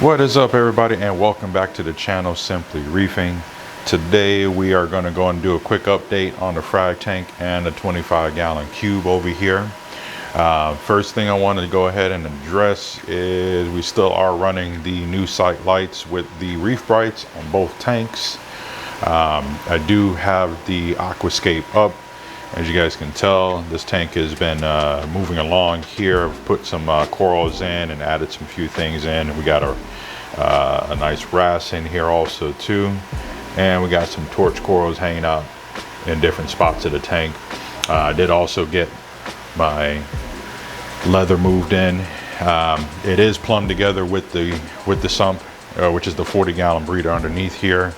What is up, everybody, and welcome back to the channel Simply Reefing. Today we are going to go and do a quick update on the Frag tank and the 25-gallon cube over here. First thing I want to go ahead and address is we still are running the new sight lights with the reef brights on both tanks. I do have the Aquascape up. As you guys can tell, this tank has been moving along here. I've put some corals in and added some few things in. We got a nice wrasse in here also too, and we got some torch corals hanging out in different spots of the tank. I did also get my leather moved in. It is plumbed together with the sump, which is the 40-gallon breeder underneath here,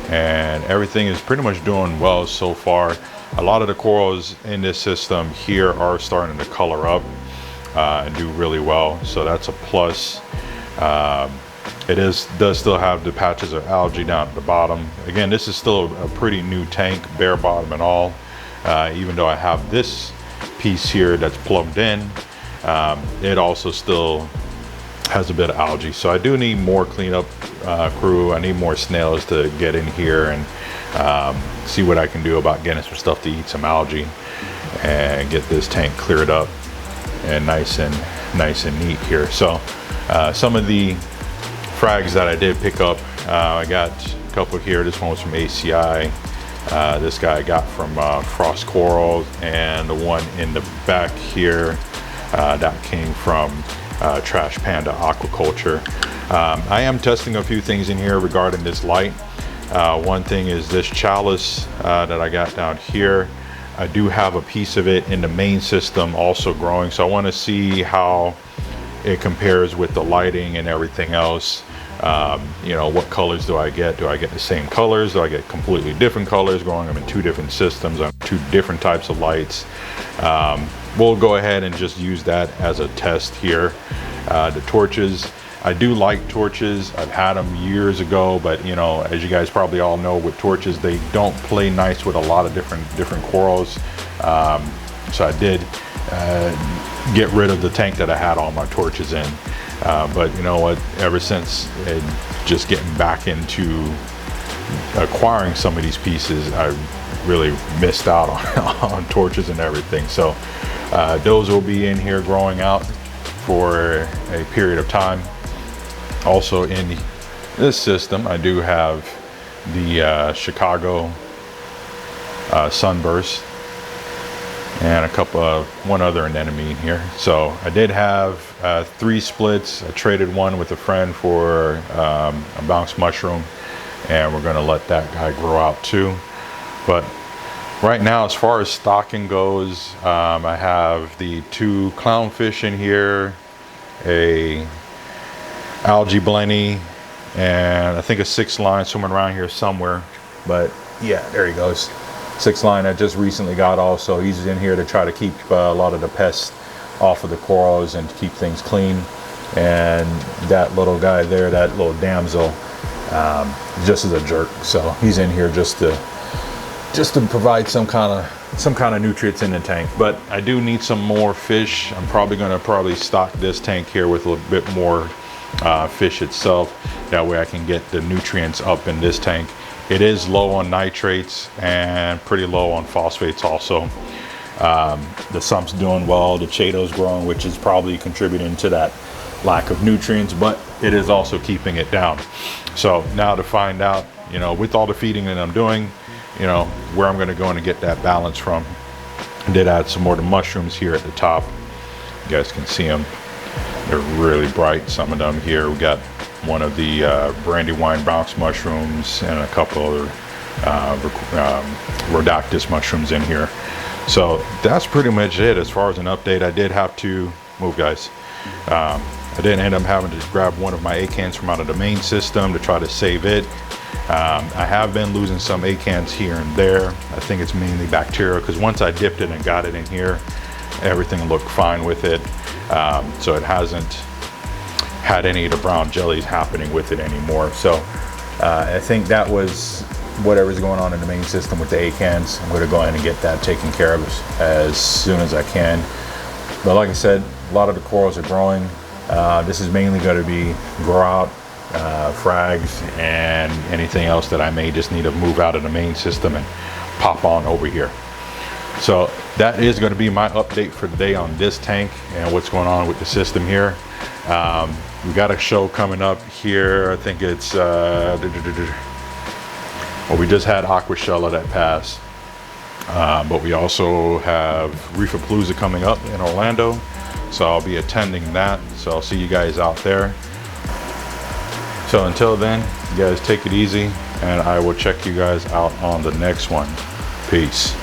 and everything is pretty much doing well so far. A lot of the corals in this system here are starting to color up and do really well, so that's a plus. It does still have the patches of algae down at the bottom. Again, this is still a pretty new tank, bare bottom and all. Even though I have this piece here that's plugged in, it also still has a bit of algae. So I do need more cleanup crew. I need more snails to get in here and see what I can do about getting some stuff to eat some algae and get this tank cleared up and nice and neat here. So some of the frags that I did pick up, I got a couple here. This one was from ACI. This guy I got from Frost Coral, and the one in the back here that came from Trash Panda Aquaculture. I am testing a few things in here regarding this light. One thing is this chalice that I got down here. I do have a piece of it in the main system also growing, so I want to see how it compares with the lighting and everything else. You know, what colors do I get? Do I get the same colors? Do I get completely different colors growing them in two different systems on two different types of lights? We'll go ahead and just use that as a test here. The torches, I do like torches. I've had them years ago, but you know, as you guys probably all know, with torches, they don't play nice with a lot of different corals. So I did get rid of the tank that I had all my torches in. But you know what, ever since just getting back into acquiring some of these pieces, I really missed out on torches and everything. So those will be in here growing out for a period of time. Also in this system, I do have the Chicago Sunburst and a couple of one other anemone in here. So I did have 3 splits. I traded one with a friend for a bounce mushroom, and we're going to let that guy grow out too. But right now, as far as stocking goes, I have the 2 clownfish in here, a algae blenny, and I think a 6-line swimming around here somewhere. But yeah, there he goes. 6-line I just recently got also. He's in here to try to keep a lot of the pests off of the corals and to keep things clean. And that little guy there, that little damsel, just is a jerk. So he's in here just to provide some kind of nutrients in the tank. But I do need some more fish. I'm probably going to stock this tank here with a little bit more fish itself. That way I can get the nutrients up in this tank. It is low on nitrates and pretty low on phosphates also. The sump's doing well, the Chato's growing, which is probably contributing to that lack of nutrients, but it is also keeping it down. So now to find out, you know, with all the feeding that I'm doing, you know, where I'm going to go in and get that balance from. I did add some more of the mushrooms here at the top. You guys can see them. They're really bright, some of them here. We got one of the brandywine bounce mushrooms and a couple other rhodoctus mushrooms in here. So that's pretty much it as far as an update. I did have to move, guys. I did end up having to grab one of my acans from out of the main system to try to save it. I have been losing some acans here and there. I think it's mainly bacteria, because once I dipped it and got it in here, everything looked fine with it. So it hasn't had any of the brown jellies happening with it anymore. So I think that was whatever's going on in the main system with the acans. I'm going to go ahead and get that taken care of as soon as I can. But like I said, a lot of the corals are growing. This is mainly going to be grout, frags, and anything else that I may just need to move out of the main system and pop on over here. So that is going to be my update for today on this tank and what's going on with the system here. We got a show coming up here. I think it's well, we just had Aquascape that passed, but we also have Reefapalooza coming up in Orlando, so I'll be attending that. So I'll see you guys out there. So until then, you guys take it easy, and I will check you guys out on the next one. Peace.